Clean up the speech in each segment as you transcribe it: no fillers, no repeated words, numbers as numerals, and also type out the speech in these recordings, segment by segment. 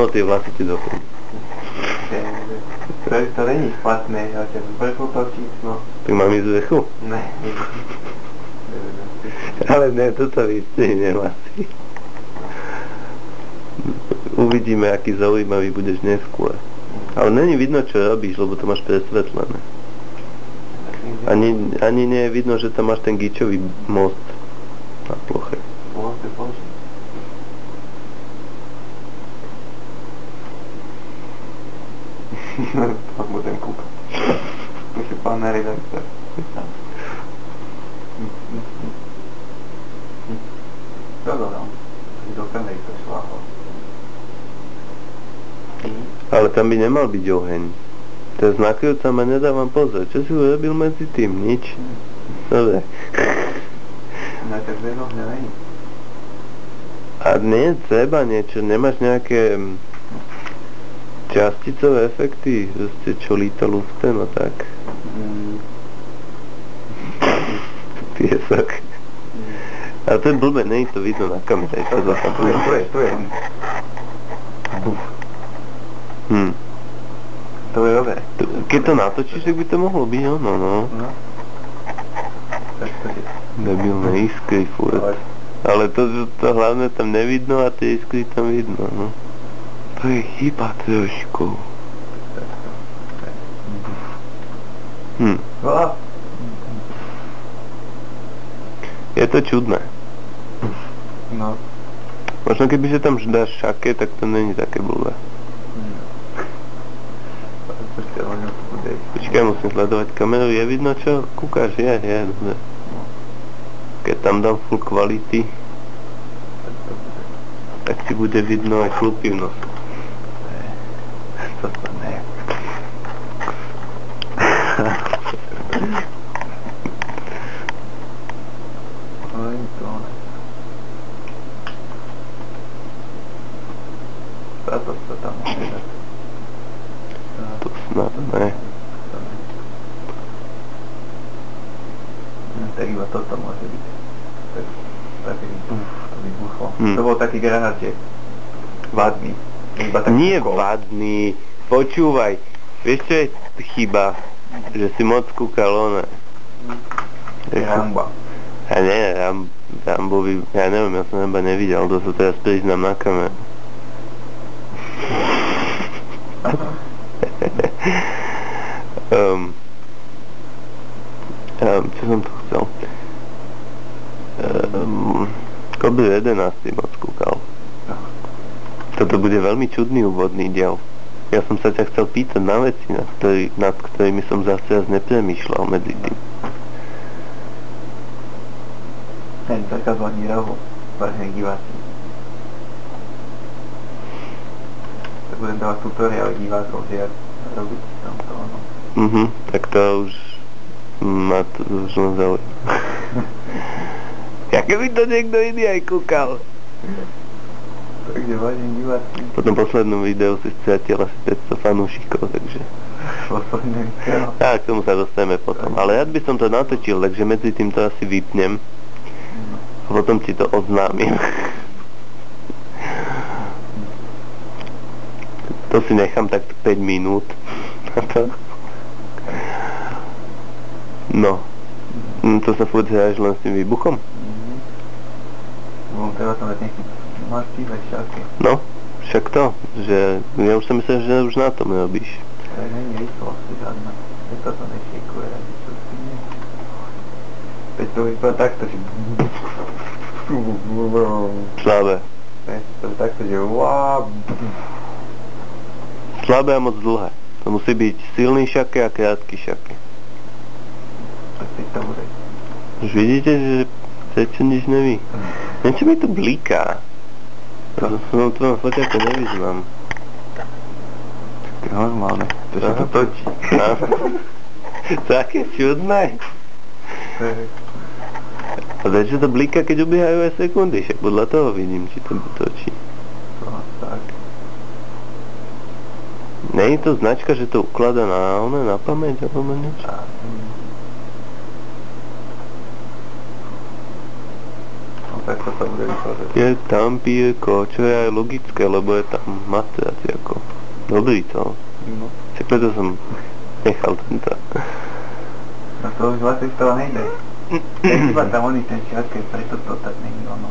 Ono tie vlasy ti doplní. To není špatné, ale ťa vrchu točí, no. Tak mám ísť vrchu? Ne. Ale ne, toto vystihne vlasy. Uvidíme, aký zaujímavý budeš neskôr. Ale není vidno, čo robíš, lebo to máš presvetlené. Ani nie je vidno, že tam máš ten gíčový most na ploche. Tam budem kúkať. Už je pán redaktor. Čo dodám? Do kamery to šláhol. Ale tam by nemal byť oheň. To je znakujúca, ma nedávam pozor. Čo si urobil medzi tým? Nič. Dobre. No tak vedno není. A nie, treba niečo. Nemáš nejaké časticové efekty? Proste čo líta lufte, no tak. Piesok. Ale to je blbé, nie je to vidno na kamere. Tu je. To je dobré. Keď to natočíš, tak by to mohlo byť ono, no. Tak to je. Debilné iskry furt. Ale to hlavne tam nevidno a tie iskry tam vidno, no. To je chyba trošku. Je to čudné. No. Možno kebyže tam dáš šake, tak to není také blbé. Počkaj, musím sledovať kameru, je vidno čo? Kúkaš, je, dobre. Keď tam dám full quality, tak ti bude vidno aj chlupy v nosu. Toto ne. Táto sa tam môže dať. To snad ne. Tak iba toto môže byť. Taký to vybuchlo. To bol taký granáček. Vadný. Nie vadný. Počúvaj. Vieš čo je chyba? Že si moc kúkal one. Ramba. A nie, Rambovi, ja neviem, ja som neba nevidel, to sa teraz priznám na kameru. Čo som tu chcel? Koby 11 moc kúkal. Toto bude veľmi čudný úvodný diel. Ja som sa ťa chcel pýtať na veci, nad ktorými som zase raz nepremýšľal medzi tým. Ten zakazvaný rohu, vážení diváci. Tak budem dávať tutoriál divákov, že jak robiť tam to ono. Tak to už ma to už len zaujíma. Ja keby to niekto iný aj kúkal. Takže vážení diváci. Po tom poslednom videu si stratila asi 500 fanúšikov, takže... Posledné video. Tak, k tomu sa dostaneme potom. Ale ja by som to natočil, takže medzi tým to asi vypnem. A potom ti to oznámim. To si nechám tak 5 minút. No. To sa furt hráš len s tým výbuchom? Bolo treba tam dať nejaký mastíve šaky. No, však to, že ja už som myslel, že už na tom robíš. Tak není rýchlosť žiadna. Je to nešikuje, čo si nie. Teď to vypadá takto, že... Slabé. To je takto, že Slabé a moc dlhé. To musí byť silný šake a krátky šake. Tak teď to bude. Už vidíte, že prečo nič neví. Niečo mi tu bliká. To som tvojom foťaku nevyznám. To je normálne, to sa to točí. Také čudné. A prečo to bliká, keď ubiehajú aj sekundy? Však podľa toho vidím, či to točí. Tak. Nie je to značka, že to ukladá na pamäť alebo niečo? No tak to sa bude vychádzať. Je tam pieko, čo je aj logické, lebo je tam matraci ako dobrý to. No. Čiže preto som nechal tento. No to už vlastne z toho nejde. Keď iba tam oni ten čas, keď preto to tak není ono.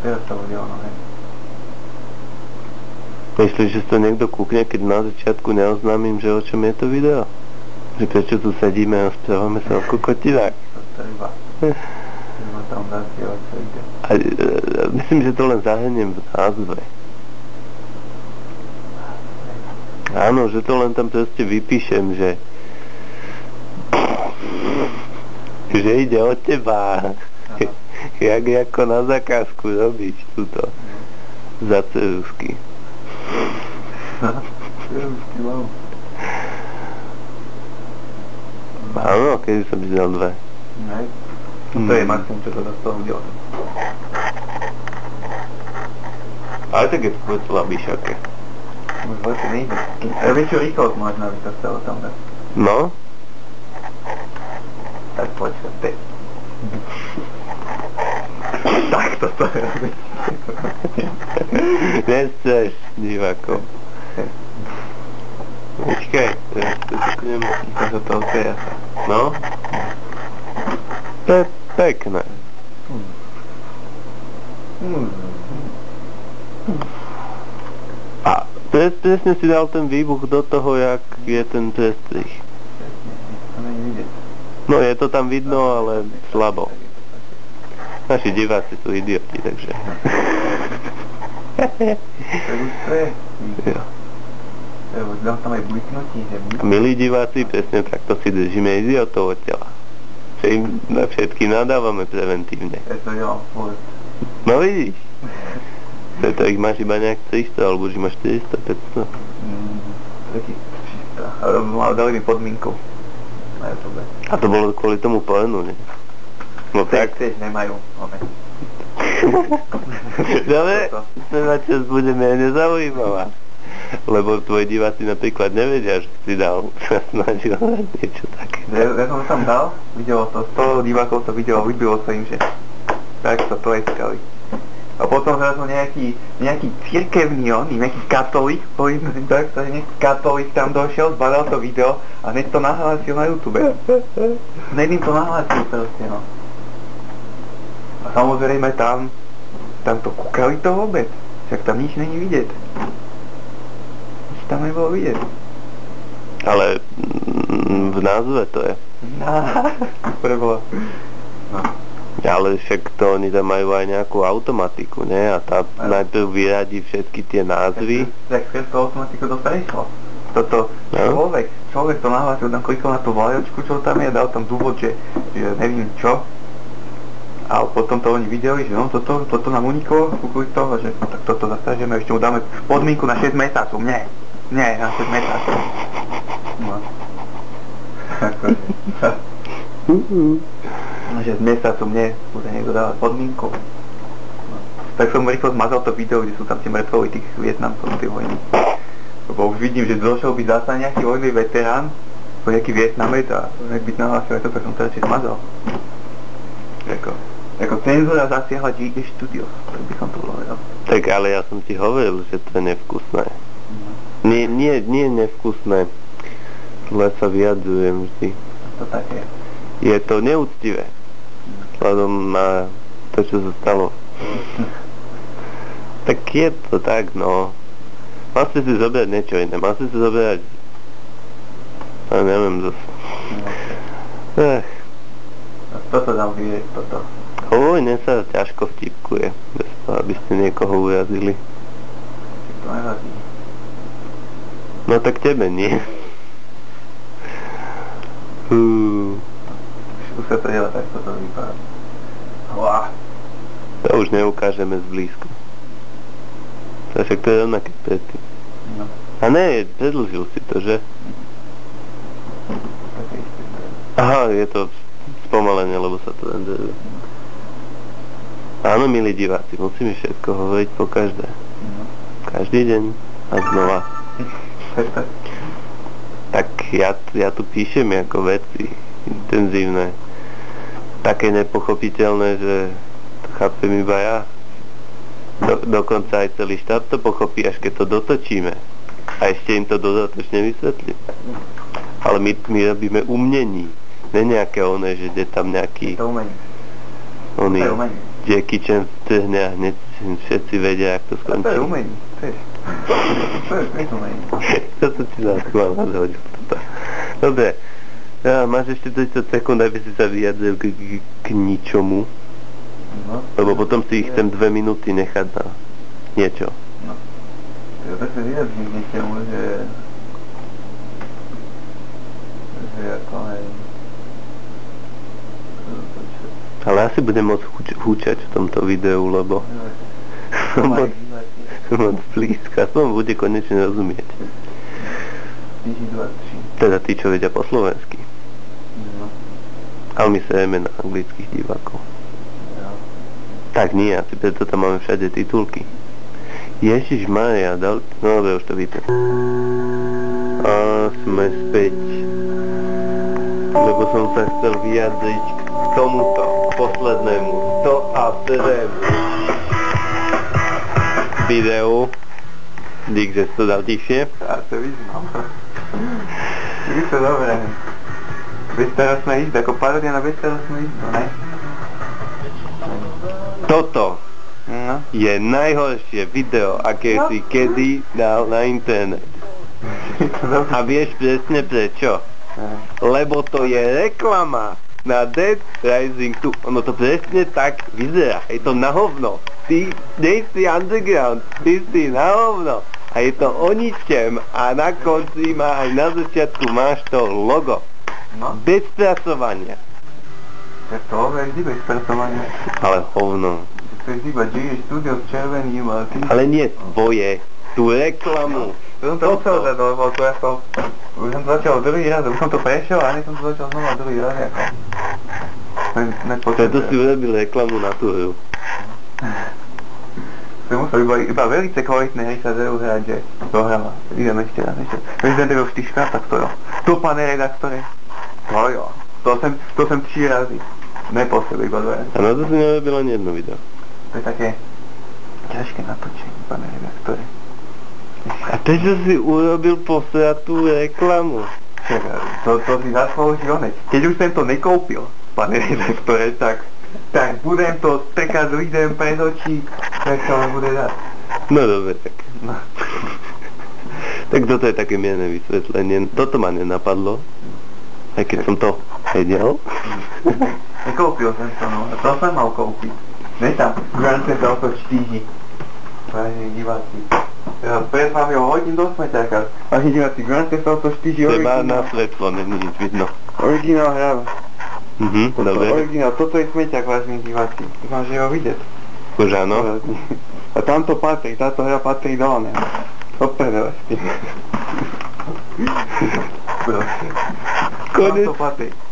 Teraz to bude ono, hej. Myslíš, že si to niekto kúkne, keď na začiatku neoznámim, že o čom je to video? Že prečo tu sedíme a správame sa o kokotinách? To treba. Treba tam zazdieľať, čo ide. A myslím, že to len zahrniem v názve. Áno, že to len tam proste vypíšem, že ide o teba. Jak ako na zakázku robiť túto za cerusky. Cerusky, wow. Áno, kedy som si dal 2. Nej. To je maximum, čo to z toho udiel. Ale tak je to bude slabíš, aké. Už vlastne nejde. A väčšiu rýchlosť máš na to chcelo tam dať. No? Tak poď sa ty. Tak to je. Nechceš, divákov. Počkaj, teraz to tuknem. To sa to odpeja sa. No? To je pekné. A presne si dal ten výbuch do toho, jak je ten prestrih. To není vidieť. No je to tam vidno, ale slabo. Naši diváci sú idioti, takže... To už to je. Jo. Dám tam aj bliknutí, že A milí diváci, presne takto si držíme idiotov od tela. Že im na všetky nadávame preventívne. Ja to dělám furt. No vidíš. Preto ich máš iba nejak 300, alebo už máš 400, 500. Taký 300. Ale dali mi podmínku na YouTube. A to bolo kvôli tomu pornu, ne? No tak. Chceš, nemajú. Dobre, na čas bude menej zaujímavá. Lebo tvoji diváci napríklad nevedia, že si dal sa snažil niečo také. Ja som tam dal, videlo to, 100 divákov to videlo, vybilo sa im, že tak to tleskali. A potom zrazu nejaký cirkevný nejaký katolík, povedzme tak, nejaký katolík tam došiel, zbadal to video a hneď to nahlásil na YouTube. Hneď im to nahlásil proste, no. A samozrejme tam to kúkali to vôbec, však tam nič není vidieť. Nič tam nebolo vidieť. Ale v názve to je. Preboha. No. Ale však to oni tam majú aj nejakú automatiku, ne? A tá najprv vyradí všetky tie názvy. Tak všetko automatiku to prešlo. Toto človek to nahlásil, tam klikol na tú vlajočku, čo tam je, dal tam dôvod, že neviem čo. A potom to oni videli, že no toto nám uniklo, kúkli toho, že no tak toto zastažeme, ešte mu dáme podmienku na 6 mesiacov. Nie, na 6 mesiacov. No. Na 6 mesiacov mne bude niekto dávať podmienku. No. Tak som rýchlo zmazal to video, kde sú tam tie mŕtvoly tých Vietnamcov tej vojny. Lebo už vidím, že došiel by zasa nejaký vojnový veterán, nejaký Vietnamec a ak by nahlásil aj to, tak som to radšej zmazal. Ako cenzúra zasiahla GE Studios, tak by som to povedal. Tak ale ja som ti hovoril, že to je nevkusné. Nie nevkusné, zle sa vyjadrujem vždy. To tak je. Je to neúctivé, vzhľadom na to, čo sa stalo. Tak je to tak, no. Mal si zobrať niečo iné, mal si zobrať... Ja neviem zase. Toto dám vyvieť, toto. Vojne sa ťažko vtipkuje, bez toho, aby ste niekoho urazili. To nevadí. No tak tebe nie. Už sa to delá, tak toto vypadá. To už neukážeme zblízka. To však to je rovnaké predtým. No. A ne, predlžil si to, že? Také isté. Aha, je to spomalenie, lebo sa to renderuje. Áno, milí diváci, musíme všetko hovoriť po každé. No. Každý deň a znova. Tak ja tu píšem ako veci intenzívne. Také nepochopiteľné, že to chápem iba ja. Dokonca aj celý štát to pochopí, až keď to dotočíme. A ešte im to dodatočne vysvetlím. Ale my robíme umnení. Ne nejaké oné, že je tam nejaký... To umenie. Oný To je umenie. Jackie Chan strhne a hneď všetci vedia, jak to skončí. To je umenie. To je umenie. To som si na schvál nadhodil. Dobre. Ja, máš ešte 30 sekúnd, aby si sa vyjadril k ničomu. No. Lebo potom si ich chcem 2 minúty nechať na niečo. No. Ja tak sa vyjadrím k niečomu, že ako aj... Ale asi budem môcť húčať v tomto videu, lebo som moc blízka, som bude konečne rozumieť. Teda tí, čo vedia po slovensky. No. Ale my sejeme na anglických divákov. Ja. Tak nie, asi preto tam máme všade titulky. Ježišmaria, no dobre, už to víte. A sme späť. Lebo som sa chcel vyjadriť k tomuto poslednému 101. videu. Dík, že si to dal tichšie. Ja to vyznám. Je to dobré. Bezstarostné izby, ako parodia na bezstarostnú izbu, ne? Toto No. je najhoršie video, aké si kedy dal na internet. Je to dobré. A vieš presne prečo? Lebo to je reklama na Dead Rising 2. Ono to presne tak vyzerá. Je to na hovno. Ty nejsi underground, ty si na hovno. A je to o ničem. A na konci má aj na začiatku máš to logo. No. Bez spracovania. Tak to je vždy bez spracovania. Ale hovno. To je iba J Studio s červeným a tým... Ale nie tvoje. Tú reklamu. To som to musel dať, lebo to ako... Už som to začal druhý raz, už som to prešiel a hneď som to začal znova druhý raz, ako... Preto si urobil reklamu na tú hru. To musel iba veľmi kvalitné hry sa dajú hrať, že to hrala. Idem ešte raz, ešte. Resident Evil 4, tak to jo. To, pane redaktore. To jo. To som 3 razy. Ne po sebe, iba 2 razy. A na to si nerobil ani jedno video. To je také... ťažké natočenie, pane redaktore. A prečo si urobil posratú reklamu? To si zaslúži oneď. Keď už som to nekúpil, pane redaktore, tak budem to strkať ľuďom pred očí, tak to bude dať. No dobre, tak. No. Tak toto je také mierne vysvetlenie. Toto ma nenapadlo. Aj keď som to vedel. Nekúpil som to, no. A to som mal kúpiť. Ne tam, Grand Theft Auto 4. Vážení diváci. Ja pred vami ho hodím do smeťáka. Vážení diváci, Grand Theft Auto 4 Treba na originál. svetlo, není nič vidno. Originál hráva. Dobre. Originál, toto je smeťák, vážení diváci. Dúfam, že ho vidieť. Už áno. A tamto patrí, táto hra patrí do oného. Opredele s tým.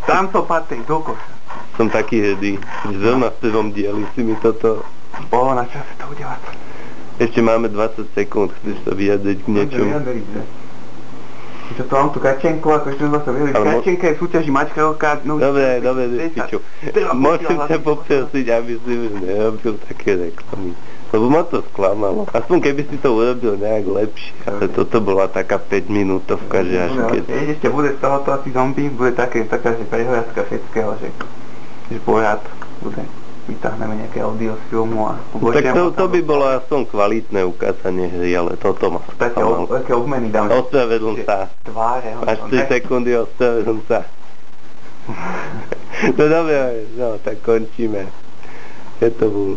Tamto patrí, do koša. Som taký hrdý. Zrovna v prvom dieli si mi toto... Na čase to udelať. Ešte máme 20 sekúnd, chceš sa vyjadriť k niečomu? Čo to mám tu Kačenku, ako ešte sme sa vyjadriť. Kačenka je v súťaži Mačkarovka. Dobre, piču. Môžem ťa poprosiť, aby si už nerobil také reklamy. Lebo ma to sklamalo. Aspoň keby si to urobil nejak lepšie. Ale toto bola taká 5 minútovka, že až keď... Ešte bude z tohoto asi zombie, bude taká, že prehliadka všetkého, že porad bude. Vytáhneme nejaké audio z filmu a... Tak to by bolo aspoň kvalitné ukázanie hry, ale toto ma sklamalo. Také obmeny dáme. Ospravedlň sa. Tváre. Máš 3 sekundy, ospravedlň sa. No dobre, no tak končíme. Je to bol.